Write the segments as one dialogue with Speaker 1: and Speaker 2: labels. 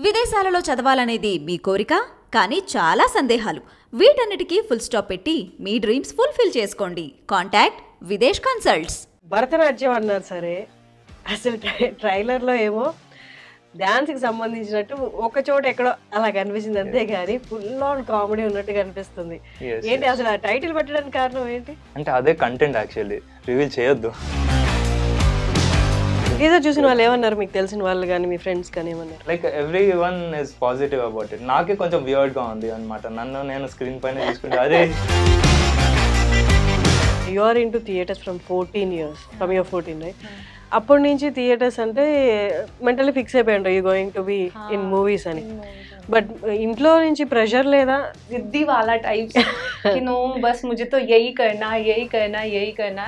Speaker 1: విదేశాలలో చదవాలనేది మీ కోరిక, కానీ చాలా సందేహాలు. వీటన్నిటికీ ఫుల్ స్టాప్ పెట్టి మీ డ్రీమ్స్ ఫుల్ఫిల్ చేసుకోండి. Contact Videsh consults.
Speaker 2: భరతనాట్యం అన్నారు సరే, అసలు ట్రైలర్లో ఏమో డాన్స్కి సంబంధించినట్టు ఒక చోట ఎక్కడో అలా కనిపించింది అంతే, కానీ ఫుల్ ఆన్ కామెడీ ఉన్నట్టు కనిపిస్తుంది. ఏంటి అసలు ఆ టైటిల్ పెట్టడానికి కారణం ఏంటి?
Speaker 3: అంటే అదే కంటెంట్ యాక్చువల్లీ రివీల్ చేయొద్దు.
Speaker 2: టీజర్ చూసిన వాళ్ళు ఏమన్నారు? మీకు తెలిసిన వాళ్ళు కానీ మీ ఫ్రెండ్స్ కానీ ఏమన్నారు?
Speaker 3: Like every one is positive about it. నాకే కొంచెం వియర్డ్ గా ఉంది అనమాట. నన్ను నేను స్క్రీన్ పైన తీసుకుంటే అదే.
Speaker 2: You are in to theatres from 14 years, from your 14, right? అప్పటి నుంచి థియేటర్స్ అంటే మెంటలీ ఫిక్స్ అయిపోయింటారు you going to be in movies అని. బట్ ఇంట్లో నుంచి ప్రెషర్ లేదా?
Speaker 4: जिद्दी वाला टाइप कि नो बस मुझे तो यही करना यही करना यही करना.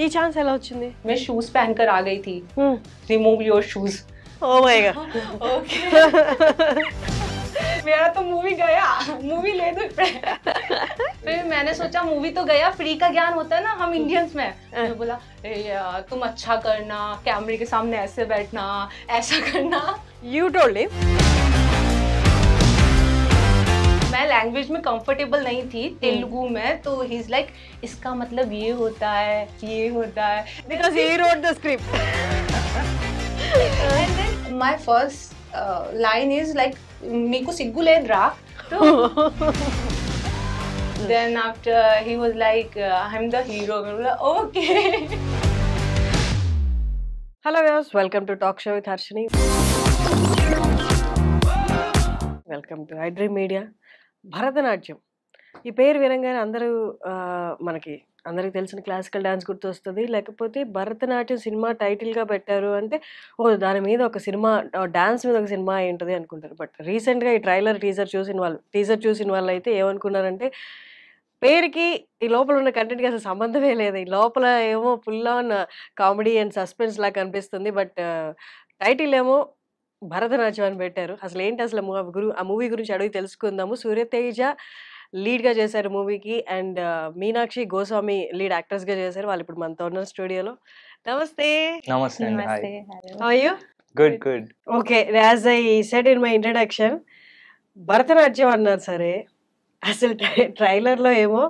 Speaker 2: ఈ ఛాన్స్ ఎలా వచ్చింది?
Speaker 4: मैं शूज पहनकर आ गई थी. Remove your shoes.
Speaker 2: Oh my god.
Speaker 4: Okay. मेरा तो मूवी गया, मूवी ले दो. फिर मैंने सोचा मूवी तो गया, फ्री का ज्ञान होता है ना हम इंडियंस में. मैं बोला तुम अच्छा करना, कैमरे के सामने ऐसे बैठना, ऐसा करना.
Speaker 2: You told him.
Speaker 4: मैं लैंग्वेज में कंफर्टेबल नहीं थी तेलुगु में, तो ही इज लाइक इसका मतलब ये होता है, ये होता है,
Speaker 2: because he wrote the script.
Speaker 4: and then my first line is like meeku siggu ledra. Then after he was like I'm the hero. I was like okay.
Speaker 2: Hello viewers, welcome to talk show with Harshini. Welcome to I dream media. Bharatanatyam ఈ పేరు వినంగానే అందరికి తెలిసిన classical dance గుర్తొస్తుంది. లేకపోతే Bharatanatyam cinema టైటిల్గా పెట్టారు అంటే ఓ దాని మీద ఒక సినిమా, డాన్స్ మీద ఒక సినిమా అయి ఉంటుంది అనుకుంటారు. బట్ రీసెంట్గా ఈ టీజర్ చూసిన వాళ్ళు అయితే ఏమనుకున్నారంటే పేరుకి ఈ లోపల ఉన్న కంటెంట్కి అసలు సంబంధమే లేదు. ఈ లోపల ఏమో full on comedy and suspense లాగా కనిపిస్తుంది. బట్ టైటిల్ ఏమో భరతనాట్యం అని పెట్టారు. అసలు ఏంటి అసలు ఆ మూవీ గురించి అడిగి తెలుసుకుందాము. సూర్యతేజ లీడ్గా చేశారు మూవీకి, అండ్ మీనాక్షి గోస్వామి లీడ్ యాక్టర్స్గా చేశారు. వాళ్ళు ఇప్పుడు మనతో ఉన్నారు స్టూడియోలో. నమస్తే.
Speaker 3: నమస్తే అండి.
Speaker 2: How are you?
Speaker 3: Good good.
Speaker 2: Okay, as I said in my introduction, Bharatanatyam అన్నారు సరే, అసలు ట్రైలర్లో ఏమో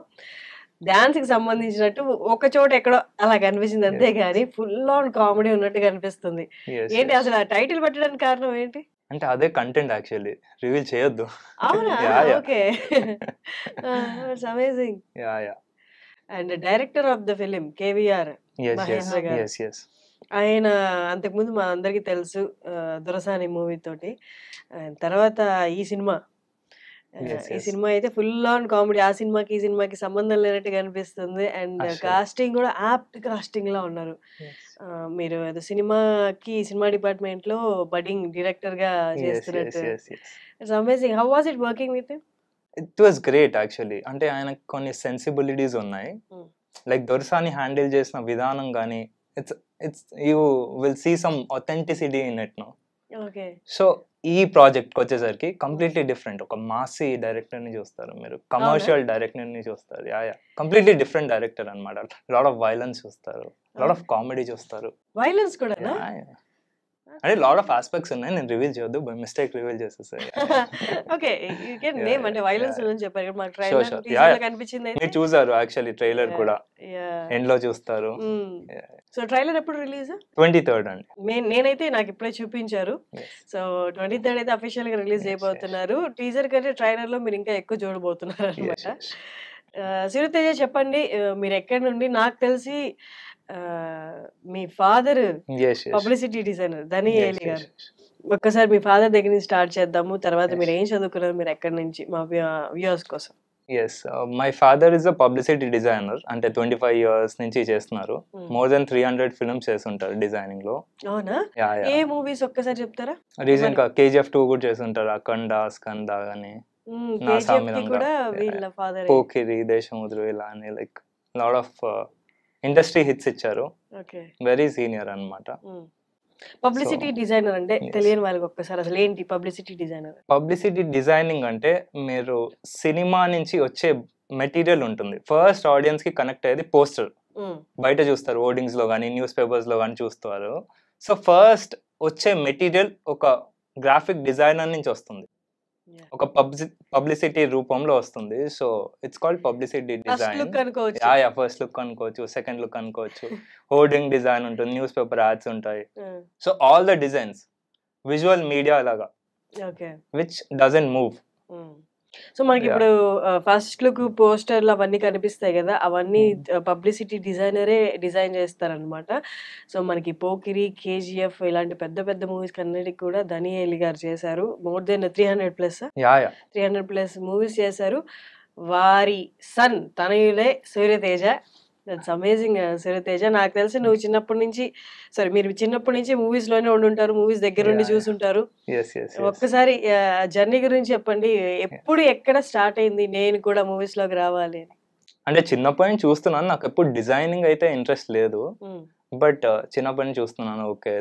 Speaker 2: డాన్స్కి సంబంధించినట్టు ఒక చోట ఎక్కడో అలా కనిపించింది అంతే, కానీ ఫుల్ ఆన్ కామెడీ ఉన్నట్టు కనిపిస్తుంది. ఏంటి అసలు ఆ టైటిల్ పెట్టడానికి కారణం ఏంటి?
Speaker 3: అంటే అదే కంటెంట్ యాక్చువల్లీ రివీల్ చేయొద్దు.
Speaker 2: అవునా? Okay, it's amazing. And director of the film K V R Mahendra గారు. ఆయన అంతకుముందు మా అందరికి తెలుసు దొరసాని మూవీ తోటి. తర్వాత ఈ సినిమా అయితే ఫుల్ ఆన్ కామెడీ. ఆ సినిమాకి ఈ సినిమాకి సంబంధం లేనట్టు కనిపిస్తుంది. అండ్ కాస్టింగ్ కూడా యాప్ట్ కాస్టింగ్ లా ఉన్నారు. మీరు సినిమా డిపార్ట్మెంట్ లో బడ్డింగ్ డైరెక్టర్ గా చేస్తున్నట్టు. It's amazing. How was it working with him?
Speaker 3: It was great actually. అంటే ఆయనకు కొన్ని సెన్సిబిలిటీస్ ఉన్నాయి. లైక్ దొరసాని హ్యాండిల్ చేసిన విధానం కానీ it's you will see some authenticity in it no.
Speaker 2: Okay.
Speaker 3: So ఈ ప్రాజెక్ట్ వచ్చేసరికి కంప్లీట్లీ డిఫరెంట్. ఒక మాసీ డైరెక్టర్ ని చూస్తారు మీరు, కమర్షియల్ డైరెక్టర్ ని చూస్తారు. కంప్లీట్లీ డిఫరెంట్ డైరెక్టర్ అనమాట. లాట్ ఆఫ్ వైలెన్స్ చూస్తారు, లాట్ ఆఫ్ కామెడీ చూస్తారు.
Speaker 2: వైలెన్స్ కూడా
Speaker 3: అంటే లాట్ ఆఫ్ ఆస్పెక్ట్స్ ఉన్నాయి. నేను రివీల్ చేయొద్దు, బై మిస్టేక్ రివీల్ చేసేసాను.
Speaker 2: Okay, you can name. అంటే వైలెన్స్ గురించి చెప్పారు. మాకు ట్రైలర్ కనిపించింది.
Speaker 3: మీరు చూసారు యాక్చువల్లీ ట్రైలర్ కూడా, ఎండ్ లో చూస్తారు.
Speaker 2: సో ట్రైలర్ ఎప్పుడు రిలీజ్?
Speaker 3: 23rd అండి.
Speaker 2: నేనైతే నాకు ఇప్పుడే చూపించారు. సో 23rd అయితే అఫీషియల్ గా రిలీజ్ అయిపోతున్నారు. టీజర్ కంటే ట్రైలర్ లో మీరు ఇంకా ఎక్కువ చూడబోతున్నారు అనమాట. సూర్యతేజ చెప్పండి, మీరు ఎక్కడి నుండి? నాకు తెలిసి మీ ఫాదర్ పబ్లిసిటీ డిజైనర్ ధనియేలి గారు. ఒక్కసారి మీ ఫాదర్ దగ్గర నుంచి స్టార్ట్ చేద్దాము. తర్వాత మీరు ఏం చదువుకున్నారు, మీరు ఎక్కడి నుంచి, మా వ్యూవర్స్ కోసం.
Speaker 3: Yes, my father is a publicity designer. అంటే 25 years నుంచి చేస్తున్నారు. మోర్ దెన్ 300 ఫిల్మ్స్ చేస్తుంటారు డిజైనింగ్ లో.
Speaker 2: అవునా? ఏ మూవీస్ ఒక్కసారి చెప్తారా?
Speaker 3: రీసెంట్ గా KGF 2 కూడా చేస్తుంటారు. అఖండ, స్కంద గానీ, పోకిరి, దేశముద్రు, ఇలా అని like lot of industry hits ఇచ్చారు. వెరీ సీనియర్ అన్నమాట.
Speaker 2: పబ్లిసిటీ డిజైనర్ అంటే తెలియని వాళ్ళకి ఒక్కసారి అసలు ఏంటి పబ్లిసిటీ డిజైనర్?
Speaker 3: పబ్లిసిటీ డిజైనింగ్ అంటే మీరు సినిమా నుంచి వచ్చే మెటీరియల్ ఉంటుంది, ఫస్ట్ ఆడియన్స్ కి కనెక్ట్ అయ్యేది పోస్టర్. బయట చూస్తారు, హోర్డింగ్స్ లో కానీ న్యూస్ పేపర్స్ లో కానీ చూస్తారు. సో ఫస్ట్ వచ్చే మెటీరియల్ ఒక గ్రాఫిక్ డిజైనర్ నుంచి వస్తుంది, ఒక పబ్లిసిటీ రూపంలో వస్తుంది. So it's called publicity design. First look అనుకోవచ్చు, సెకండ్ లుక్ అనుకోవచ్చు, హోర్డింగ్ డిజైన్ ఉంటుంది, న్యూస్ పేపర్ యాడ్స్ ఉంటాయి. So all the designs visual media లాగా, విచ్ డజంట్ మూవ్.
Speaker 2: సో మనకి ఇప్పుడు ఫస్ట్ లుక్ పోస్టర్లు అవన్నీ కనిపిస్తాయి కదా, అవన్నీ పబ్లిసిటీ డిజైనరే డిజైన్ చేస్తారనమాట. సో మనకి పోకిరి, కేజీఎఫ్ ఇలాంటి పెద్ద పెద్ద మూవీస్ అన్నిటికి కూడా ధనియేలి గారు చేశారు. మోర్ దెన్ 300+ మూవీస్ చేశారు. వారి సన్ తనయులే సూర్యతేజ. That's amazing Suryateja. నాకు తెలిసి నువ్వు చిన్నప్పటి నుంచి మీరు చిన్నప్పటి నుంచి మూవీస్ లోనే ఉండుంటారు, మూవీస్ దగ్గర నుండి చూసుంటారు. ఒక్కసారి జర్నీ గురించి చెప్పండి. ఎప్పుడు ఎక్కడ స్టార్ట్ అయింది నేను కూడా మూవీస్ లోకి రావాలి?
Speaker 3: అంటే చిన్నప్పటి నుంచి చూస్తున్నాను, నాకు ఎప్పుడు డిజైనింగ్ అయితే ఇంట్రెస్ట్ లేదు, బట్ చిన్నప్పటి నుంచి చూస్తున్నాను. ఓకే,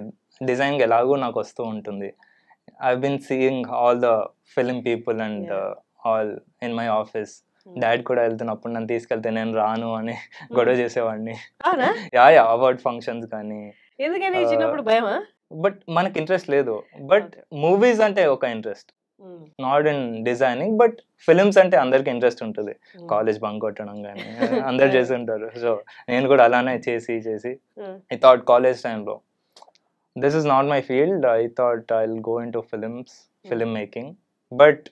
Speaker 3: డిజైనింగ్ ఎలాగో నాకు వస్తూ ఉంటుంది. I been seeing all the film people and all in my office. Dad కూడా వెళ్తున్నప్పుడు నన్ను తీసుకెళ్తే నేను రాను అని గొడవ చేసేవాడిని. అవార్డ్ ఫంక్షన్స్ కానీ.
Speaker 2: చిన్నప్పుడు భయమా?
Speaker 3: బట్ మనకి ఇంట్రెస్ట్ లేదు. బట్ మూవీస్ అంటే ఒక interest, not in designing. But films అంటే అందరికి ఇంట్రెస్ట్ ఉంటుంది. కాలేజ్ బంక్ కొట్టడం కానీ అందరు చేసి ఉంటారు. సో నేను కూడా అలానే చేసి ఐ థాట్ కాలేజ్ టైంలో this is not my field. I thought I will go in to film making. But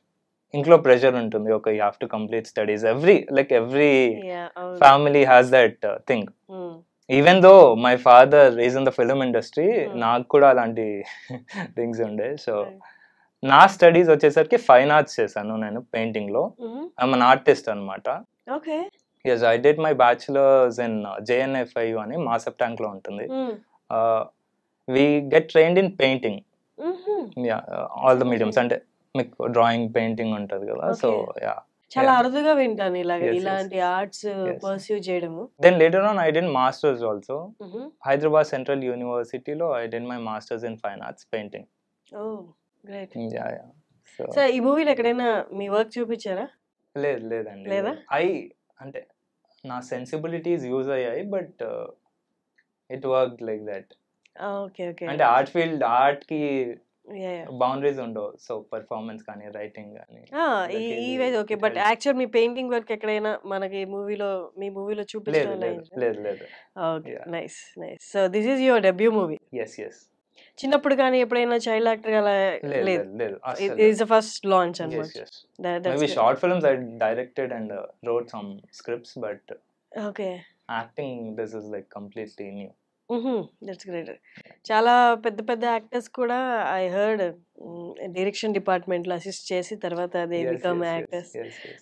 Speaker 3: ఇంట్లో ప్రెషర్ ఉంటుంది, ఒక you have to complete studies. Every family has that thing. Even though my father is in the film industry, నాకు కూడా అలాంటి things ఉండే. So నా studies వచ్చేసరికి fine arts చేశాను నేను, పెయింటింగ్ లో. ఐఎమ్ అన్ ఆర్టిస్ట్ అనమాట. Yes, I did my bachelors in JNFIU అని మాసెప్టాంక్ లో ఉంటుంది. We get trained in painting, all the mediums. అంటే మీకు డ్రాయింగ్, పెయింటింగ్ ఉంటది కదా. సో
Speaker 2: చాలా అరుదుగా వింటాను ఇలాంటి ఆర్ట్స్ పర్స్యూ చేయడము.
Speaker 3: Then later on I did masters also. Hyderabad central యూనివర్సిటీలో I did my masters in fine arts painting.
Speaker 2: Great. So ఈ మూవీలో ఎక్కడైనా మీ వర్క్ చూపించారా?
Speaker 3: లేదండి.
Speaker 2: లేదా?
Speaker 3: అంటే నా సెన్సిబిలిటీస్ యూజ్ అయ్యాయి, but it work like that. అంటే ఆర్ట్ కి బౌండరీస్ ఉండవు. సో పర్ఫార్మెన్స్ కానీ, రైటింగ్ కానీ
Speaker 2: ఓకే. బట్ యాక్చువల్ మీ పెయింటింగ్ వర్క్ ఎక్కడైనా మనకి మీ మూవీలో చూపించడం
Speaker 3: లేదు.
Speaker 2: Okay, nice. So this is your debut movie?
Speaker 3: Yes.
Speaker 2: చిన్నప్పుడు కానీ ఎప్పుడైనా చైల్డ్ యాక్టర్ అలా? లేదు. It is the first launch అన్నమాట.
Speaker 3: Maybe short films I directed and wrote some scripts, but
Speaker 2: okay,
Speaker 3: acting this is like completely new.
Speaker 2: That's great. చాలా పెద్ద పెద్ద actors కూడా ఐ హర్డ్ డైరెక్షన్ డిపార్ట్మెంట్ లో assist చేసి తర్వాత they become actors.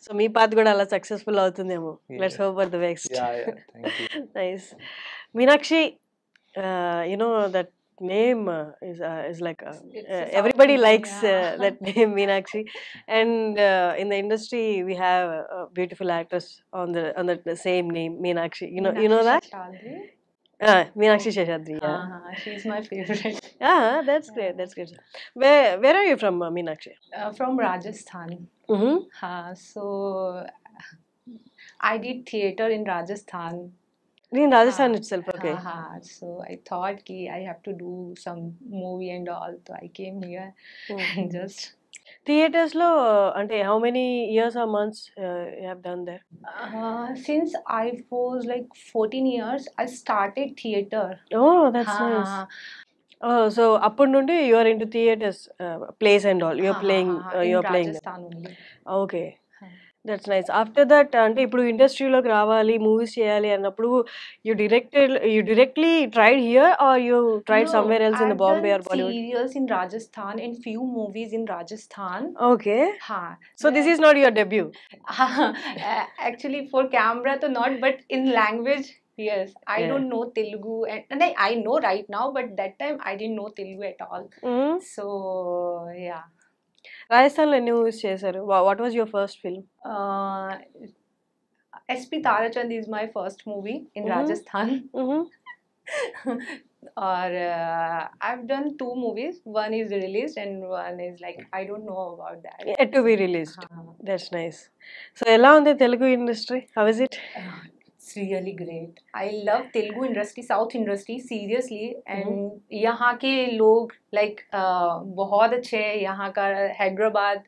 Speaker 2: So me path కూడా అలా successful అవుతుందేమో. Let's hope for the best. Nice. Meenakshi, you know that name is like everybody likes that name, Meenakshi, and in the industry we have beautiful actors on the same name, Meenakshi. You know that? Meenakshi Seshadri.
Speaker 4: She's my favorite.
Speaker 2: That's great. Where are you from, Meenakshi?
Speaker 4: From Rajasthan. So I did theater in Rajasthan.
Speaker 2: In Rajasthan itself, okay.
Speaker 4: So I thought I have to do some movie and all, so I came here and just.
Speaker 2: Theaters lo, ante how many years or months you have done there?
Speaker 4: Since I was like 14 years, I started theater.
Speaker 2: Oh, that's nice. So appun nundi you are into theaters, plays and all. You're playing. You're playing
Speaker 4: Rajasthan only.
Speaker 2: Okay. That's nice. After that అంటే ఇప్పుడు ఇండస్ట్రీలోకి రావాలి, movies చేయాలి అన్నప్పుడు you directly tried here or you tried somewhere else in Bombay or Bollywood?
Speaker 4: Serials in Rajasthan and few movies in Rajasthan.
Speaker 2: Okay. So this is not your debut?
Speaker 4: Actually for camera to not, but in language yes. I don't know Telugu, and I know right now, but that time I didn't know Telugu at all. So yeah.
Speaker 2: రాజస్థాన్లో ఎన్ని movies చేశారు? What was your first film?
Speaker 4: SP Tarachand is my first movie in Rajasthan. Or I've done 2 movies. One is released and one is like I don't know about that.
Speaker 2: Yet to be released. That's nice. So ఎలా ఉంది Telugu industry? How is it?
Speaker 4: It's really great. I love Telugu industry, South industry seriously, and यहाँ के लोग like बहुत अच्छे हैं. यहाँ का हैदराबाद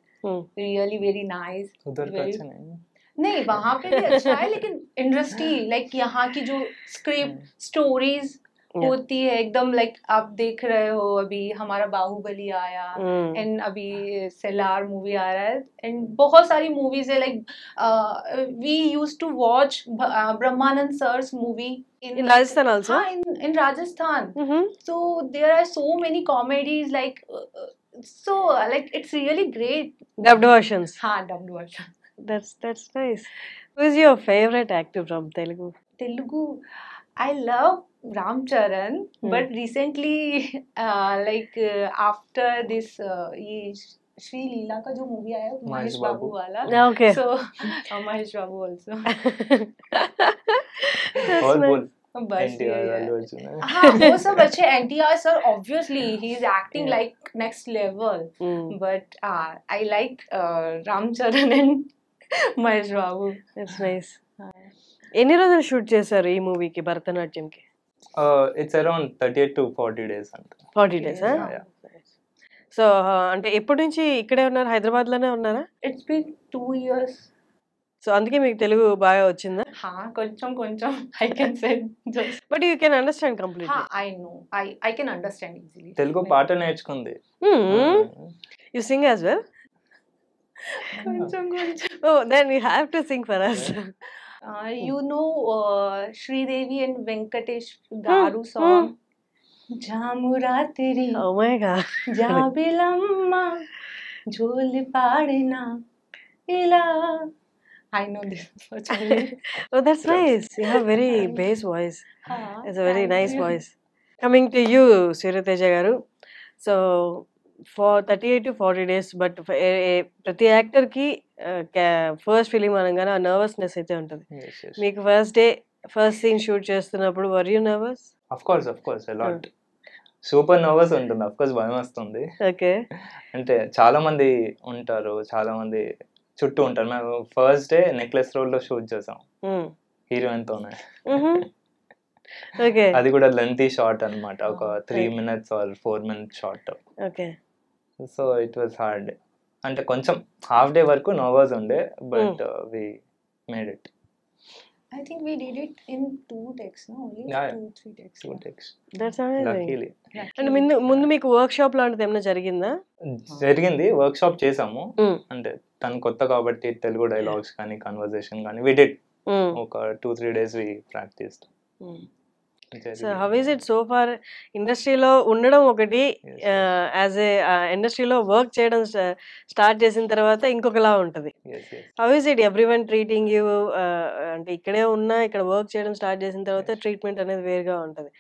Speaker 4: really very nice.
Speaker 3: उधर का
Speaker 4: Very-
Speaker 3: अच्छा नहीं
Speaker 4: नहीं वहाँ पे भी अच्छा है लेकिन इंडस्ट्री लाइक यहाँ की जो स्क्रिप्ट स्टोरीज होती है एकदम लाइक आप देख रहे हो अभी हमारा बाहुबली आया एंड अभी सेलार मूवी आ रहा है एंड बहुत सारी मूवीज है like we use to watch Brahmanand sir's movie
Speaker 2: In Rajasthan also?
Speaker 4: हाँ in Rajasthan.
Speaker 2: Mhm.
Speaker 4: So there are so many comedies like so like it's really great.
Speaker 2: Dubbed versions.
Speaker 4: हाँ dubbed version.
Speaker 2: That's nice. Who is your favorite actor from Telugu?
Speaker 4: Telugu, I love Ram Charan, but recently, after this, ये श्री लीला का जो movie आया महेश बाबू वाला,
Speaker 2: Okay.
Speaker 4: so Mahesh बाबू also.
Speaker 3: और बोल
Speaker 4: बस
Speaker 3: NTR
Speaker 4: ये
Speaker 3: अल्लू अर्जुन है.
Speaker 4: हाँ वो सब अच्छे NTR sir obviously he is acting like next level, but I like Ram Charan and Mahesh Babu.
Speaker 2: That's nice. ఎన్ని రోజులు షూట్ చేశారు ఈ మూవీకి భరతనాట్యంకి?
Speaker 3: It's around 38 to 40 days అంట.
Speaker 2: 40 days.
Speaker 3: Yeah.
Speaker 2: సో అంటే ఎప్పటి నుంచి ఇక్కడే ఉన్నారు, హైదరాబాద్ లోనే ఉన్నారా?
Speaker 4: It's been 2 years.
Speaker 2: సో అందుకే మీకు తెలుగు బాగా వచ్చిందా?
Speaker 4: हाँ కొంచెం కొంచెం I can say just.
Speaker 2: But you can understand completely.
Speaker 4: हाँ I know I can understand easily.
Speaker 3: Telugu పాట నేర్చుకుంది.
Speaker 2: You sing as well?
Speaker 4: కొంచెం కొంచెం.
Speaker 2: Oh then you have to sing for us.
Speaker 4: You know Sridevi and Venkatesh Garu song. జాము రాత్రి
Speaker 2: Oh my god.
Speaker 4: జాబిలమ్మ జోలి పాడిన ఇలా. I know this actually.
Speaker 2: Oh, that's nice. You have very bass voice.
Speaker 4: हाँ,
Speaker 2: It's a very
Speaker 4: thank
Speaker 2: nice
Speaker 4: you.
Speaker 2: voice. Coming to you, Suryateja garu. So for 38 to 40 days, but ప్రతి actor కి first film అనగానే ఆ nervousness అయితే ఉంటుంది.
Speaker 3: Yes, yes.
Speaker 2: మీకు first day first scene shoot చేస్తున్నప్పుడు were you nervous?
Speaker 3: Of course a lot. Super nervous ఉంటుంది, of course భయం వస్తుంది.
Speaker 2: ఓకే.
Speaker 3: అంటే చాలా మంది ఉంటారు, చాలా మంది చుట్టూ ఉంటారు. మేము ఫస్ట్ డే నెక్లెస్ రోడ్ లో షూట్ చేసాం హీరోయిన్ తోనే.
Speaker 2: ఓకే.
Speaker 3: అది కూడా లెంతీ షార్ట్ అన్నమాట, ఒక 3 minutes or 4 minute short.
Speaker 2: Okay.
Speaker 3: So it was hard. అంటే కొంచెం హాఫ్ డే వరకు నర్వస్ ఉండే, but we made it.
Speaker 4: I think we did it in 2 takes, no? Only
Speaker 3: Yeah.
Speaker 4: 2-3 takes.
Speaker 3: 2 takes.
Speaker 2: That's amazing.
Speaker 3: Luckily
Speaker 2: అంటే ముందు మీకు work shop లాంటిది ఏమైనా జరిగిందా?
Speaker 3: జరిగింది, వర్క్ షాప్ చేసాము. అంటే తను కొత్త కాబట్టి తెలుగు డైలాగ్స్ కానీ కన్వర్జేషన్ కానీ వి డిడ్ ఒక 2-3 days we practice.
Speaker 2: So how is it so far? ఇండస్ట్రీలో ఉండడం ఒకటి, యాజ్ ఏ ఇండస్ట్రీలో వర్క్ చేయడం స్టార్ట్ చేసిన తర్వాత ఇంకొకలా ఉంటుంది. How is it everyone treating you? అంటే ఇక్కడే ఉన్నా ఇక్కడ వర్క్ చేయడం స్టార్ట్ చేసిన తర్వాత ట్రీట్మెంట్ అనేది వేరుగా ఉంటుంది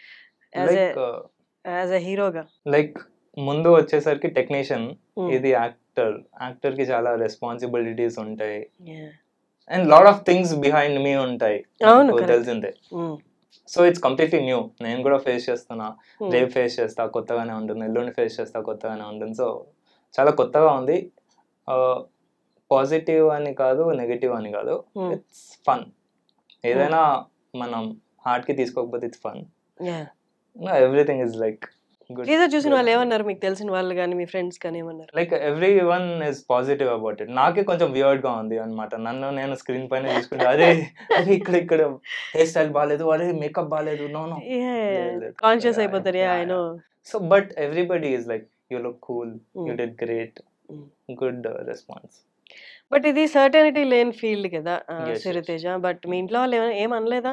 Speaker 2: యాజ్ ఏ హీరోగా.
Speaker 3: లైక్ ముందు వచ్చేసరికి టెక్నీషియన్, ఇది యాక్టర్ కి చాలా రెస్పాన్సిబిలిటీస్ ఉంటాయి and lot of things behind me ఉంటాయి, తెలిసిందే. So it's completely new. నేను కూడా ఫేస్ చేస్తున్నా, రేపు ఫేస్ చేస్తా కొత్తగానే ఉంటుంది, ఎల్లుండి ఫేస్ చేస్తా కొత్తగానే ఉంటుంది. సో చాలా కొత్తగా ఉంది. పాజిటివ్ అని కాదు, నెగటివ్ అని కాదు, ఇట్స్ ఫన్. ఏదైనా మనం హార్ట్ కి తీసుకోకపోతే it's fun. Everything is like good.
Speaker 2: Teaser చూసిన వాళ్ళు ఏమన్నారు? మీకు తెలిసిన వాళ్ళు కానీ మీ ఫ్రెండ్స్ కానీ ఏమన్నారు?
Speaker 3: Like every one is positive about it. నాకే కొంచెం వియర్డ్ గా ఉంది అనమాట. నన్ను నేను స్క్రీన్ పైన తీసుకుంటే అరే ఇక్కడ హెయిర్ స్టైల్ బాగాలేదు, అరే మేకప్ బాగాలేదు, నో
Speaker 2: కాన్షియస్ అయిపోతారు. I know.
Speaker 3: So but everybody is like you look cool, you did great, good response.
Speaker 2: But ఇది సర్టనిటీ లేని ఫీల్డ్ కదా
Speaker 3: Yes,
Speaker 2: సూర్యతేజ. బట్ మీ ఇంట్లో వాళ్ళు ఏమనలేదా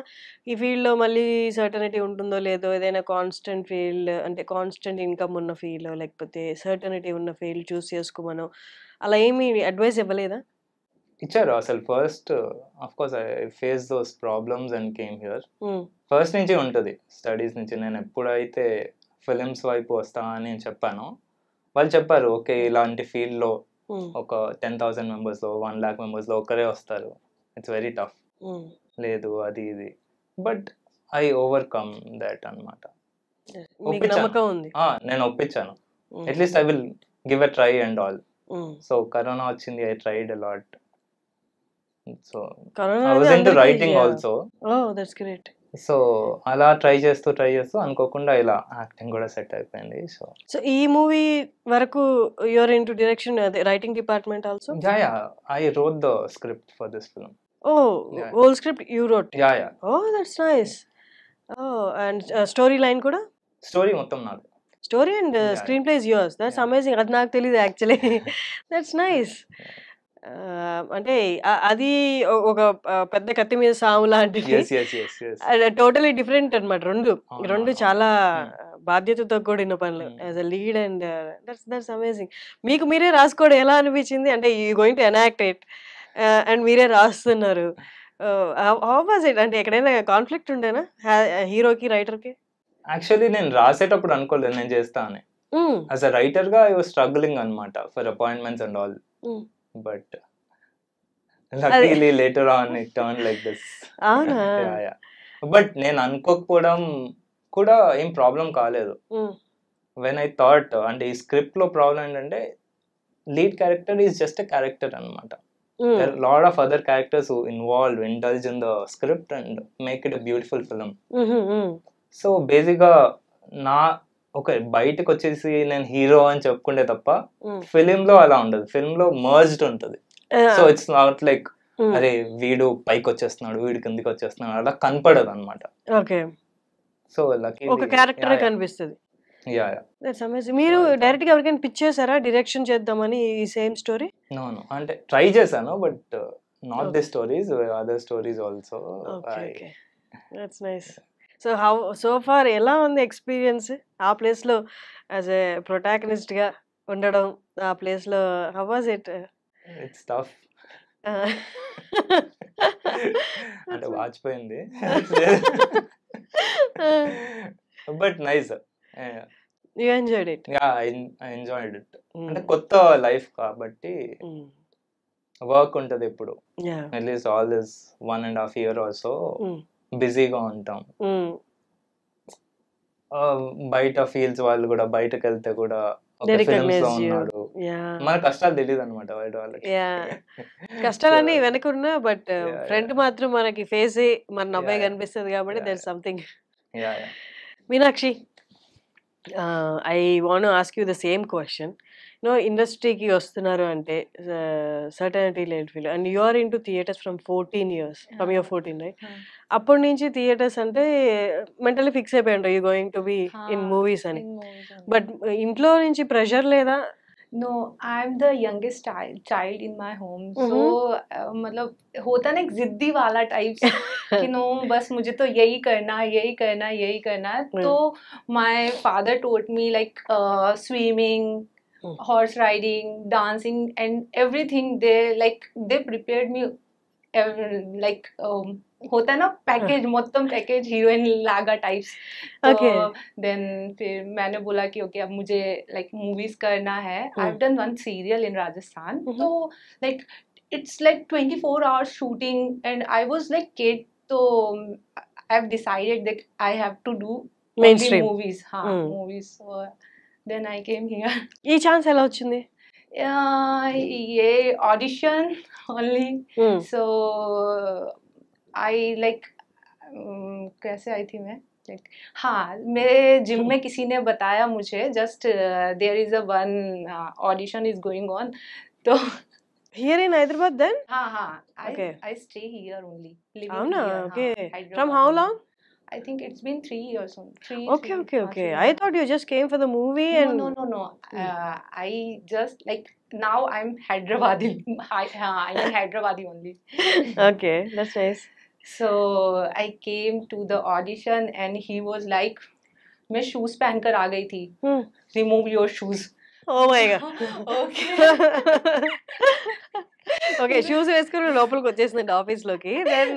Speaker 2: ఈ ఫీల్డ్ లో మళ్ళీ సర్టనిటీ ఉంటుందో లేదో? ఏదైనా కాన్స్టెంట్ ఫీల్డ్ అంటే కాన్స్టెంట్ ఇన్కమ్ ఉన్న ఫీల్డ్ లేకపోతే సర్టనిటీ ఉన్న ఫీల్డ్ చూస్ చేసుకోమను అలా ఏమి అడ్వైస్ ఇవ్వలేదా?
Speaker 3: ఇచ్చారు అసలు. First of course I face those problems and came here. First నుంచి ఉంటుంది స్టడీస్ నుంచి. నేను ఎప్పుడైతే ఫిలిమ్స్ వైపు వస్తా అని చెప్పాను, వాళ్ళు చెప్పారు ఓకే ఇలాంటి ఫీల్డ్లో ఒక 10,000 మెంబర్స్లో 1 lakh మెంబర్స్లో ఒక్కరే వస్తారు, ఇట్స్ వెరీ టఫ్, లేదు అది ఇది. బట్ ఐ ఓవర్కమ్ దట్ అనమాట.
Speaker 2: మీకు నమ్మకం ఉంది?
Speaker 3: నేను ఒప్పించాను. At least I will give a try and all. So corona వచ్చింది, I tried a lot. So
Speaker 2: corona
Speaker 3: I was into writing also.
Speaker 2: That's great.
Speaker 3: So అలా ట్రై చేస్తూ అనుకోకుండా ఇలా యాక్టింగ్ కూడా సెట్ అయిపోయింది.
Speaker 2: సో ఈ మూవీ వరకు యూఆర్ ఇంటూ డైరెక్షన్, అదే writing department also?
Speaker 3: I wrote the script for this film. Yeah.
Speaker 2: Whole script you wrote?
Speaker 3: Yeah.
Speaker 2: That's nice. And story line కూడా?
Speaker 3: స్టోరీ మొత్తం నాది.
Speaker 2: Story and
Speaker 3: Yeah.
Speaker 2: Screen play is yours. That's
Speaker 3: Yeah.
Speaker 2: Amazing. అది నాకు తెలియదు actually. That's nice. అంటే అది ఒక పెద్ద కత్తి మీద సాము లాంటిది.
Speaker 3: Yes.
Speaker 2: టోటలీ డిఫరెంట్ అనమాట. రెండు
Speaker 3: అవును.
Speaker 2: చాలా బాధ్యతతో కూడిన పనులు as a lead. And that's amazing. మీకు మీరే రాసుకోవడం ఎలా అనిపించింది? అంటే you going to enact it and మీరే రాస్తున్నారు. How was it? అంటే ఎక్కడైనా కాన్ఫ్లిక్ట్ ఉండేనా హీరోకి రైటర్కి?
Speaker 3: యాక్చువల్లీ నేను రాసేటప్పుడు అనుకోలేదు నేను చేస్తా అని. యాజ్ అ రైటర్ గా ఐ వాజ్ స్ట్రగ్లింగ్ అనమాట for appointments and all. But luckily later on it turn like this.
Speaker 2: అవునా?
Speaker 3: బట్ నేను అనుకోకపోవడం కూడా ఏం ప్రాబ్లం కాలేదు. వెన్ ఐ థాట్, అంటే ఈ స్క్రిప్ట్ లో ప్రాబ్లం ఏంటంటే lead character is just a character అనమాట. There are a lot of other characters who indulge in the script and make it a beautiful film. So బేసిక్గా బయటకు వచ్చేసి నేను హీరో అని చెప్పుకుంటే తప్ప ఫిలిం లో అలా ఉండదు. ఫిలిం లో మర్జ్డ్ ఉంటుంది. సో ఇట్స్ నాట్ లైక్ అరే వీడు పైకి వచ్చేస్తున్నాడు, వీడు కిందికి వచ్చేస్తున్నాడు, అలా కనపడదు అనమాట.
Speaker 2: ఓకే.
Speaker 3: సో
Speaker 2: ఒక క్యారెక్టర్ కనిపిస్తుంది. That's amazing. మీరు డైరెక్ట్ గా ఎవరికైనా పిచ్ చేశారా డైరెక్షన్ చేద్దామని ఈ సేమ్ స్టోరీ?
Speaker 3: నో అంటే ట్రై చేశాను, but not the stories, other stories also.
Speaker 2: Okay. That's nice. So far ఎలా ఉంది ఎక్స్పీరియన్స్ ఆ ప్లేస్ లో యాజ్ ఏ ప్రొటాగనిస్ట్ గా ఉండడం? ఆ ప్లేస్ లో how was it?
Speaker 3: It's tough. అంటే వాచిపోయింది, but nice.
Speaker 2: You enjoyed it?
Speaker 3: Yeah, I enjoyed it. అంటే కొత్త లైఫ్ కాబట్టి వర్క్ ఉంటది ఎప్పుడు. At least all this 1.5 years also బిజీగా ఉంటాం. బయట ఫీల్స్ వాళ్ళు కూడా బయటకు వెళ్తే కూడా ఫిల్మ్స్ లో ఉన్నాడు, మన కష్టాలు తెలియదు అనమాట బయట వాళ్ళకి.
Speaker 2: కష్టాలన్నీ వెనకున్నా బట్ ఫ్రంట్ మాత్రం మనకి ఫేస్ మన నవ్వే కనిపిస్తుంది కాబట్టి there something. Meenakshi, I want ask you the same question. ఇండస్ట్రీకి వస్తున్నారు అంటే సర్టనిటీ లేదు feel, and you are in to theatres from 14 years, from your 14, right? అప్పటి నుంచి థియేటర్స్ అంటే మెంటల్లీ ఫిక్స్ అయిపోయి ఉంటాయి you going to be in movies అని. బట్ ఇంట్లో నుంచి ప్రెషర్ లేదా?
Speaker 4: No, I'm the youngest child in my home. So मतलब होता ना एक जिद्दी वाला टाइप कि नो बस मुझे तो यही करना है. तो my father taught me like swimming, horse riding, dancing and everything. They prepared me like होता है ना पैकेज, మొత్తం पैकेज हीरोइन लागा टाइप्स.
Speaker 2: Okay.
Speaker 4: देन फिर मैंने बोला कि ओके अब मुझे लाइक मूवीज करना है. I have done one serial in Rajasthan. तो like it's like 24 hours shooting and I was like kid, so I have decided that I have to do
Speaker 2: mainstream
Speaker 4: movies. Movies. So then I came here.
Speaker 2: ఈ chance ఎలా వచ్చింది?
Speaker 4: ये audition only. So I like कैसे आई थी मैं like हाँ मेरे gym में किसी ने बताया मुझे just there is a one audition is going on. तो
Speaker 2: here in Hyderabad then?
Speaker 4: हाँ
Speaker 2: Okay.
Speaker 4: I stay here only, living
Speaker 2: అవునా?
Speaker 4: here.
Speaker 2: Okay.
Speaker 4: Hyderabad
Speaker 2: From how
Speaker 4: only.
Speaker 2: long?
Speaker 4: I think it's been 3 years only.
Speaker 2: Okay. I thought you just came for the movie and
Speaker 4: No. I just like now I'm Hyderabadi. I'm in Hyderabadi only.
Speaker 2: Okay, that's nice.
Speaker 4: So I came to the audition and he was like, मैं shoes पहन कर आ गई थी. Remove your shoes.
Speaker 2: Oh my god.
Speaker 4: Okay.
Speaker 2: Okay, shoes వేసుకుని లోపలికి వచ్చేసిందండి office లోకి. Then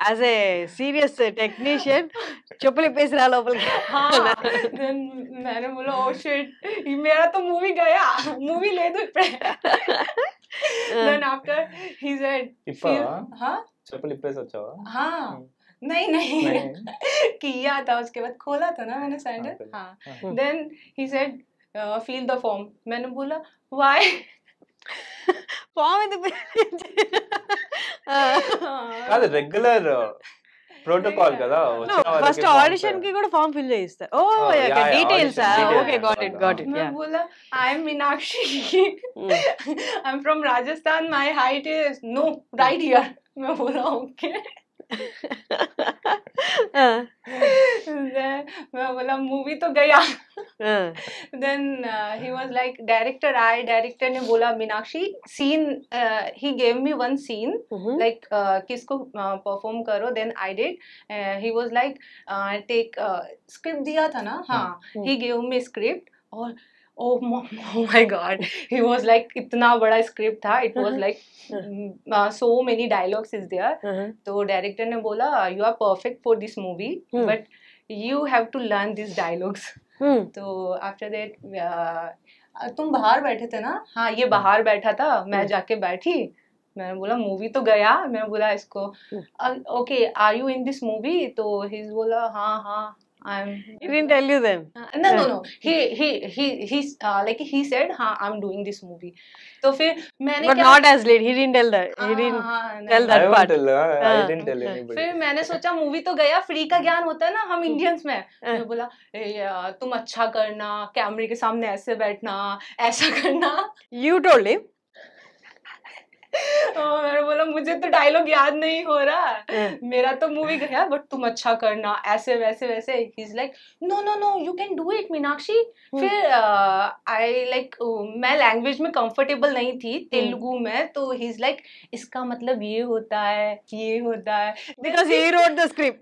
Speaker 2: as a serious technician చెప్పులు ఇప్పేసి రా లోపలికి.
Speaker 4: Then मैंने बोला oh shit, मेरा तो मूवी गया, मूवी ले दो. Then after he said हाँ
Speaker 3: చెప్పులు ఇప్పేసి వచ్చావా?
Speaker 4: हाँ नहीं किया था, उसके बाद खोला था ना मैंने सैंडल. हाँ then he said fill the form. मैंने बोला why?
Speaker 2: ఫామ్ ఎందుకు
Speaker 3: కాదు రెగ్యులర్ ప్రోటోకాల్ కదా వచ్చిన వాళ్ళకి
Speaker 2: ఫస్ట్
Speaker 3: forms
Speaker 2: ఆడిషన్ కి కూడా ఫామ్ ఫిల్ చేయిస్తారు oh
Speaker 3: yeah,
Speaker 2: details
Speaker 3: audition, details
Speaker 2: okay got it got it
Speaker 4: मैं बोला I am Meenakshi I am from Rajasthan my height is no right here मैं बोला ओके मैं बोला मूवी तो गया then he was like director ने बोला Meenakshi scene he gave me one scene like किसको perform करो then I did he was like take script दिया था ना हाँ he gave me script और oh my god he was like इतना बड़ा script था it was like so many dialogues is there तो डायरेक्टर ने बोला you are perfect for this movie but you have to learn these dialogues तो after that तुम बाहर बैठे थे ना हाँ ये बाहर बैठा था मैं जाके बैठी मैंने बोला मूवी तो गया मैंने बोला इसको okay are you in this movie तो ही बोला हाँ हाँ I'm
Speaker 2: He didn't tell you then.
Speaker 4: no he's like he said हाँ I'm doing this movie तो फिर मैंने
Speaker 2: But not as lead. He didn't tell that. He didn't tell
Speaker 3: I
Speaker 2: that
Speaker 3: won't
Speaker 2: part.
Speaker 3: tell, I didn't tell anybody.
Speaker 4: फिर मैंने सोचा movie तो गया free का ज्ञान होता है ना हम इंडियंस में मैं बोला तुम अच्छा करना कैमरे के सामने ऐसे बैठना ऐसा करना
Speaker 2: You told him.
Speaker 4: मैंने बोला मुझे तो डायलॉग याद नहीं हो रहा मेरा तो मूवी गया बट तुम अच्छा करना ऐसे वैसे वैसे ही is like no you can do it Meenakshi फिर आई लाइक मैं लैंग्वेज में कंफर्टेबल नहीं थी तेलुगु में तो ही इज लाइक इसका मतलब ये होता है
Speaker 2: Because he wrote the script.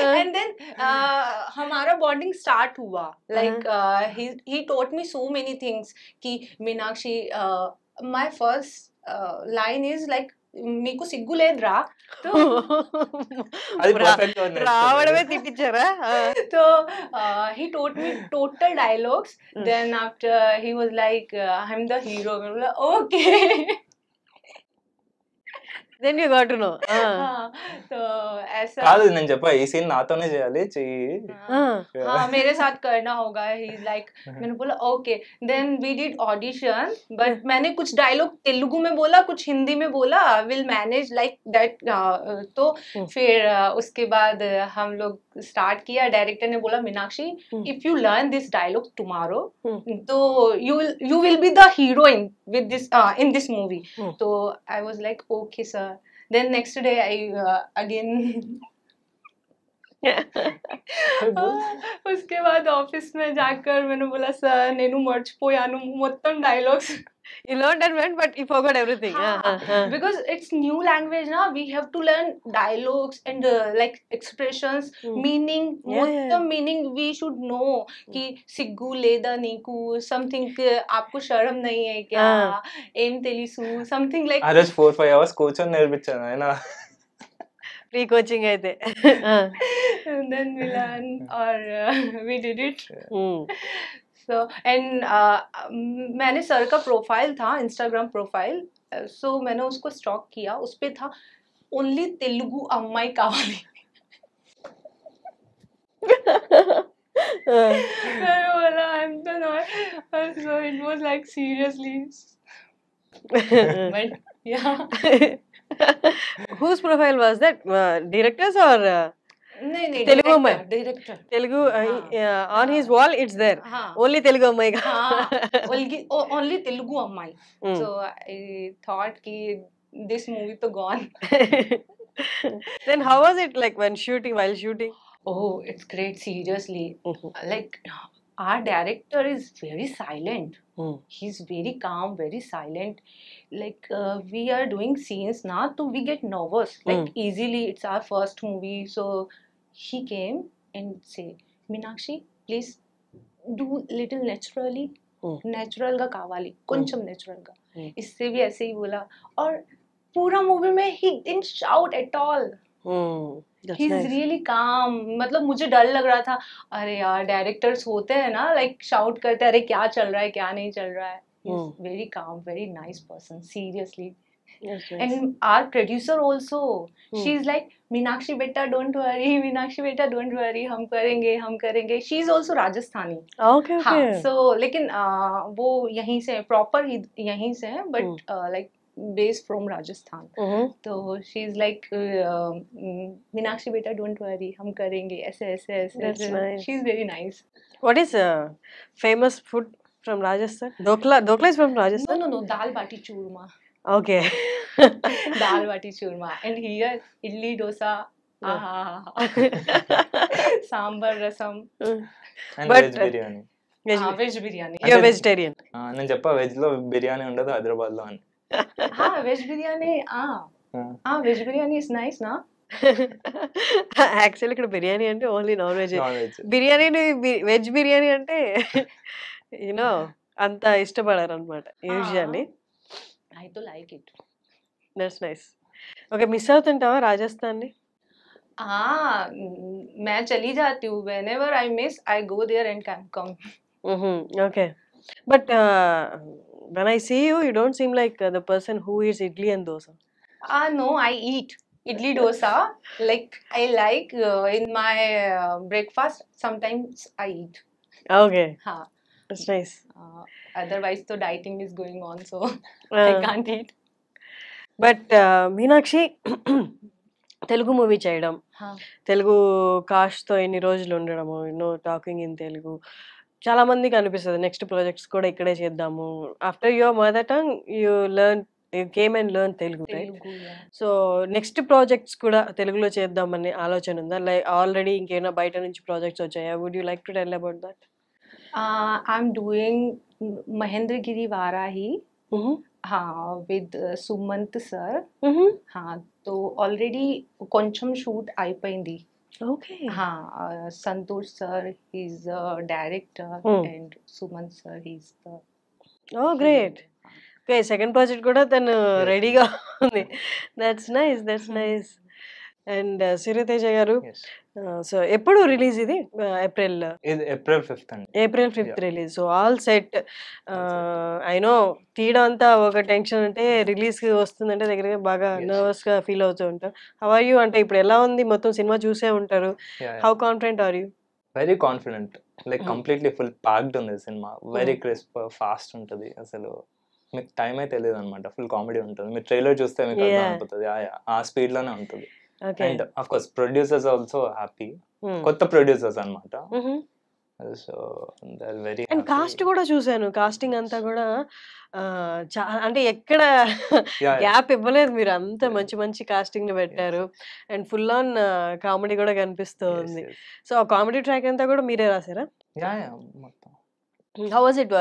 Speaker 4: and then हमारा बॉन्डिंग स्टार्ट हुआ like he taught me so many things कि Meenakshi my first line is like మీకు సిగ్గు లేదురా तो
Speaker 3: అది perfect గా నేర్చుకోలేదు.
Speaker 2: రావడమే తిట్టించారా
Speaker 4: so he taught me total dialogues then after he was like I'm the hero मैं बोला okay
Speaker 2: then you got to know
Speaker 4: हाँ, तो ऐसा
Speaker 3: కాదు నేను చెప్పా ఈ సీన్ నాతోనే చేయాలి చెయ్యి
Speaker 4: हाँ मेरे साथ करना होगा ही लाइक मैंने बोला okay then we did audition but मैंने कुछ डायलॉग तेलुगु में बोला कुछ हिंदी में बोला विल मैनेज लाइक दैट तो फिर उसके बाद हम लोग स्टार्ट किया डायरेक्टर ने बोला Meenakshi if you learn this dialogue tomorrow तो you will be the heroine with this in this movie तो I was like okay sir then next day I again उसके बाद ऑफिस में जाकर मैंने बोला सर నేను మర్చిపోయాను మొత్తం dialogues
Speaker 2: you learned and went but you forgot everything
Speaker 4: because it's new language na we have to learn dialogues and like expressions meaning మొత్తం meaning we should know कि సిగ్గు లేదా నీకు something आपको शर्म नहीं है क्या ఏం తెలుసు something like
Speaker 3: ఆ రోజు 4-5 hours కూర్చొని నేర్పించాను ఆయన
Speaker 2: free coaching అయితే
Speaker 4: and then we learned or we did it so and मैंने सर का प्रोफाइल था इंस्टाग्राम प्रोफाइल so मैंने उसको स्टॉक किया उस पे था ओनली तेलुगु अम्माई कावाली मैंने बोला I'm the not so it was like seriously but yeah
Speaker 2: whose profile was that directors or
Speaker 4: नहीं
Speaker 2: Telugu में
Speaker 4: director
Speaker 2: Telugu on his wall it's there
Speaker 4: हाँ
Speaker 2: only Telugu अम्माई का
Speaker 4: only Telugu अम्माई so I thought कि this movie तो gone
Speaker 2: then how was it like when shooting while shooting
Speaker 4: oh it's great seriously like our director is very silent he's very calm very silent like we are doing scenes now so we get nervous like easily it's our first movie so he came and say Meenakshi please do little naturally natural का कावाली कुंचम natural का इससे भी ऐसे ही बोला और पूरा movie में he didn't shout at all he is really काम मतलब मुझे डर लग रहा था अरे यार डायरेक्टर्स होते हैं ना लाइक शाउट करते हैं अरे क्या चल रहा है क्या नहीं चल रहा है very calm very nice person seriously
Speaker 2: That's nice.
Speaker 4: And our producer also, she's like, Meenakshi beta, don't worry, Meenakshi beta, don't worry, हम करेंगे. She's also Rajasthani.
Speaker 2: Okay,
Speaker 4: हाँ,
Speaker 2: okay.
Speaker 4: so लेकिन वो यहीं से प्रॉपर यहीं से है, but like based from Rajasthan. तो she's like, Meenakshi beta, don't worry, हम करेंगे ऐसे.
Speaker 2: That's nice.
Speaker 4: She's very nice.
Speaker 2: What is famous food from Rajasthan? Dokla is from Rajasthan?
Speaker 4: No, dal bati churma.
Speaker 2: Okay.
Speaker 4: Dal bati churma. And here, idli dosa. Sambar rasam.
Speaker 3: And
Speaker 2: But,
Speaker 3: veg biryani.
Speaker 4: Veg biryani.
Speaker 2: You're vegetarian.
Speaker 3: నేను చెప్పా veg లో బిర్యానీ ఉండదు హైదరాబాద్ లో అని.
Speaker 4: Veg biryani. Veg biryani is nice, na?
Speaker 2: Actually ఇక్కడ బిర్యానీ అంటే only non veg.
Speaker 3: Non veg.
Speaker 2: Biryani veg biryani అంటే you know అంత ఇష్టపడారు అనమాట usually.
Speaker 4: I do like it.
Speaker 2: That's nice. Okay, miss అవుతుంటావా రాజస్థాన్ని?
Speaker 4: मैं चली जाती हूँ. Whenever I miss, I go there and come.
Speaker 2: Okay, but when I see you, you don't seem like the person who eats idli and dosa.
Speaker 4: No, I eat idli dosa. Like I like in my breakfast. Sometimes I eat.
Speaker 2: Okay,
Speaker 4: Ha.
Speaker 2: that's nice.
Speaker 4: Otherwise, the dieting is going on, so I
Speaker 2: Uh,
Speaker 4: can't eat.
Speaker 2: but Meenakshi Telugu movie చేయడం, తెలుగు కాస్ట్తో ఎన్ని రోజులు ఉండడము, talking in Telugu, చాలా మందికి అనిపిస్తుంది next projects కూడా ఇక్కడే చేద్దాము. After your mother tongue you came and learn Telugu, right?
Speaker 4: Telugu, yeah.
Speaker 2: So next projects కూడా తెలుగులో చేద్దామని ఆలోచన ఉందా? లైక్ ఆల్రెడీ ఇంకేమైనా బయట నుంచి ప్రాజెక్ట్స్ వచ్చాయా? Would you like to tell about that?
Speaker 4: I'm doing Mahendragiri Varahi. हाँ, with Sumant sir. हाँ, तो already కొంచెం shoot అయిపోయింది.
Speaker 2: ఓకే.
Speaker 4: हाँ, Santosh sir, he's the director, and Sumant sir, he's the.
Speaker 2: Oh great. Okay, second project కూడా తను రెడీగా ఉంది. That's nice. అండ్ సూర్యతేజ గారు, సో ఎప్పుడు రిలీజ్ ఇది? ఏప్రిల్
Speaker 3: ఇది April 5th అండి.
Speaker 2: April 5th release. So all set. I know తీయడం అంతా ఒక టెన్షన్, అంటే రిలీజ్ వస్తుందంటే దగ్గరగా బాగా నర్వస్ గా ఫీల్ అవుతూ ఉంటారు. How are you? అంటే ఇప్పుడు ఎలా ఉంది? మొత్తం సినిమా చూసే ఉంటారు. How confident are you?
Speaker 3: Very confident. Like completely full packed ఉంది సినిమా. వెరీ క్రిస్ప్, ఫాస్ట్ ఉంటుంది. అసలు మీకు టైమే తెలియదు అనమాట. ఫుల్ కామెడీ ఉంటుంది. మీరు ట్రైలర్ చూస్తే మీకు అర్థం అయిపోతుంది. ఆ స్పీడ్ లోనే ఉంటుంది. And of course producers also happy. కొత్త ప్రొడ్యూసర్స్ అన్నమాట. So they are very.
Speaker 2: And cast కూడా చూసాను. కాస్టింగ్ అంతా కూడా అంటే ఎక్కడ గ్యాప్ ఇవ్వలేదు మీరు. అంత మంచి కాస్టింగ్ పెట్టారు. అండ్ ఫుల్ ఆన్ కామెడీ కూడా కనిపిస్తూ ఉంది. సో ఆ కామెడీ ట్రాక్ అంతా కూడా మీరే రాసారా?
Speaker 3: మొత్తం.
Speaker 2: How was it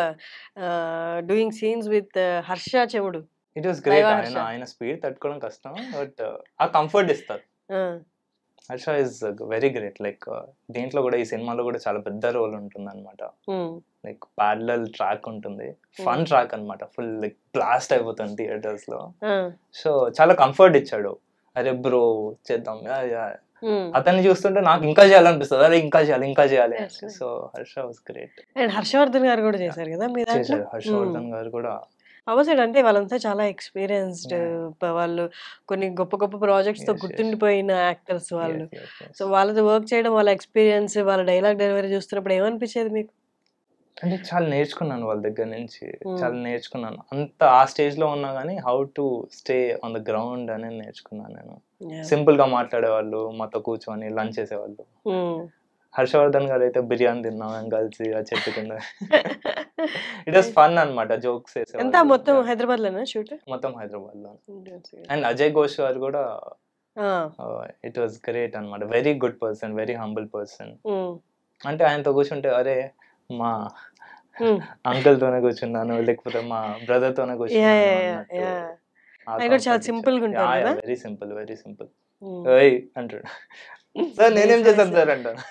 Speaker 2: doing scenes with Harsha Chemudu?
Speaker 3: It was great. ఆయన స్పీడ్ తట్టుకోవడం కష్టం, బట్ ఆ కంఫర్ట్ ఇస్తారు. Harsha is very great. Like దీంట్లో కూడా, ఈ సినిమాలో కూడా చాలా పెద్ద రోల్ ఉంటుంది అనమాట. లైక్ ప్యారలల్ ట్రాక్ ఉంటుంది, ఫన్ ట్రాక్ అన్నమాట. ఫుల్ లైక్ బ్లాస్ట్ అయిపోతుంది థియేటర్స్ లో. సో చాలా కంఫర్ట్ ఇచ్చాడు. అరే బ్రో చేద్దాం. అతన్ని చూస్తుంటే నాకు ఇంకా చేయాలనిపిస్తుంది. అరే ఇంకా చేయాలి. So Harsha was great.
Speaker 2: And Harshavardhan గారు కూడా చేశారు కదా మీ దాంట్లో?
Speaker 3: హర్షవర్ధన్ గారు కూడా
Speaker 2: అవసరం. అంటే వాళ్ళంతా చాలా ఎక్స్పీరియన్స్డ్ వాళ్ళు. కొన్ని గొప్ప ప్రాజెక్ట్స్ తో గుర్తుండిపోయిన యాక్టర్స్ వాళ్ళు. సో వాళ్ళతో వర్క్ చేయడం, వాళ్ళ ఎక్స్పీరియన్స్, వాళ్ళ డైలాగ్ డెలివరీ చూస్తున్నప్పుడు ఏమనిపించేది మీకు?
Speaker 3: అంటే చాలా నేర్చుకున్నాను వాళ్ళ దగ్గర నుంచి. చాలా నేర్చుకున్నాను. అంత ఆ స్టేజ్ లో ఉన్నా కానీ how to stay on the ground అనేది నేర్చుకున్నాను నేను. సింపుల్ గా మాట్లాడేవాళ్ళు, మాతో కూర్చొని లంచ్ చేసేవాళ్ళు. హర్షవర్ధన్ గారు అయితే బిర్యానీ తిన్నాం కలిసి ఆ చెట్టు కింద. ఇట్ వాస్ ఫన్ అన్నమాట. జోక్స్
Speaker 2: ఎంత మొత్తం హైదరాబాద్ లోనే షూట్?
Speaker 3: మొత్తం హైదరాబాద్ లో. అండ్ అజయ్ ఘోష్ గారు కూడా ఇట్ వాస్ గ్రేట్ అన్నమాట. Very good person, very humble person. అంటే ఆయనతో కూర్చుంటే అరే మా అంకుల్ తోనే కూర్చున్నాను, లేకపోతే మా బ్రదర్ తోనే కూర్చున్నాను.
Speaker 2: చాలా సింపుల్ గా ఉంటారు కదా.
Speaker 3: వెరీ సింపుల్ అంటాడు. సార్ నేనేం చేశాను సార్ అంటాను.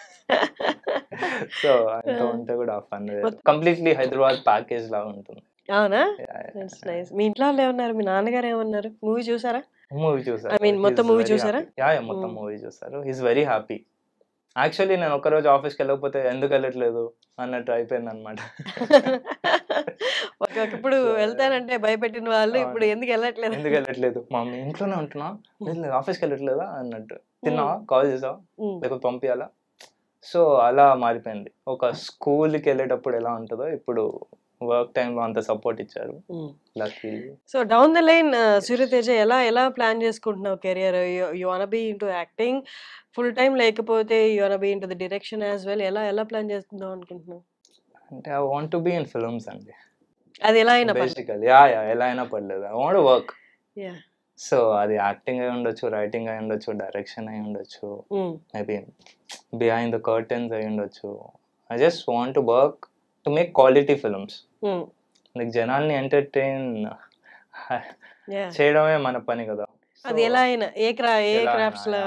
Speaker 3: సో అంతా ఉంటే కూడా ఫన్. కంప్లీట్లీ హైదరాబాద్ ప్యాకేజ్ లాగా ఉంటుంది.
Speaker 2: అవునా? మీ ఇంట్లో వాళ్ళు ఏమన్నారు? మీ నాన్నగారు ఏమన్నారు? మూవీ చూసారా?
Speaker 3: మూవీ చూసారు.
Speaker 2: ఐ మీన్ మొత్తం మూవీ చూసారా?
Speaker 3: మొత్తం మూవీ చూసారు. He's very happy. యాక్చువల్లీ నేను ఒక్కరోజు ఆఫీస్కి వెళ్ళకపోతే ఎందుకు వెళ్ళట్లేదు అన్నట్టు అయిపోయింది అనమాట.
Speaker 2: ఇప్పుడు
Speaker 3: So,
Speaker 2: వెళ్తానంటే భయపెట్టిన వాళ్ళు ఇప్పుడు ఎందుకు వెళ్ళట్లేదు?
Speaker 3: ఎందుకు వెళ్ళట్లేదు మమ్మీ ఇంట్లోనే ఉంటున్నా, లేదు ఆఫీస్కి వెళ్ళట్లేదా అన్నట్టు, తిన్నావా, కాల్ చేసావా, లేకపోతే పంపించాలా. సో అలా మారిపోయింది. ఒక స్కూల్కి వెళ్ళేటప్పుడు ఎలా ఉంటుందో ఇప్పుడు వర్క్ టైంలో అంత సపోర్ట్ ఇచ్చారు. Lucky.
Speaker 2: So down the line Suryateja ఎలా ప్లాన్ చేసుకుంటున్నావు career? You want be into acting full time, లేకపోతే you want be into the direction as well? ఎలా ప్లాన్ చేసుకుందాం అనుకుంటున్నావు?
Speaker 3: అంటే I want to be in films అండి.
Speaker 2: అది ఎలా అయినా
Speaker 3: బేసికల్లీ ఎలా అయినా పర్లేదు, ఐ వాంట్ వర్క్. సో అది యాక్టింగ్ అయి ఉండొచ్చు, రైటింగ్ అయి ఉండొచ్చు, డైరెక్షన్ అయి ఉండొచ్చు, మేబీ బిహైండ్ ద కర్టన్స్ అయి ఉండొచ్చు. I just want to work to make quality films. Like జనాల్ని ఎంటర్టైన్ చేయడమే మన పని కదా.
Speaker 2: అది ఎలా అయినా ఏ క్రాఫ్ట్ లో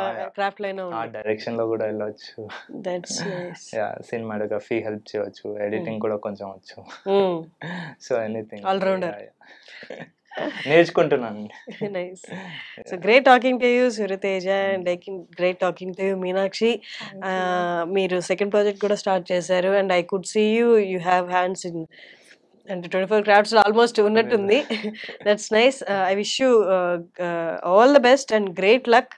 Speaker 2: అయినా
Speaker 3: ఆ డైరెక్షన్ లో కూడా వెళ్ళొచ్చు, సినిమాటోగ్రఫీ హెల్ప్ చేయవచ్చు, ఎడిటింగ్ కూడా కొంచెం వచ్చు. So anything
Speaker 2: all-rounder.
Speaker 3: నేర్చుకుంటున్నాను.
Speaker 2: Nice. So great talking to you, Suryateja, and great talking to you, Meenakshi. మీరు సెకండ్ ప్రాజెక్ట్ కూడా స్టార్ట్ చేశారు, and I could see you have hands in అంటే 24 క్రాఫ్ట్స్ ఆల్మోస్ట్ ఉన్నట్టుంది. That's nice. I wish you all the best and great luck.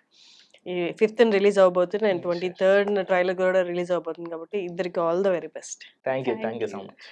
Speaker 2: 5th release అవబోతుంది and 23rd trailer కూడా release అవబోతుంది, కాబట్టి ఇద్దరికి all the very best.
Speaker 3: Thank you so much.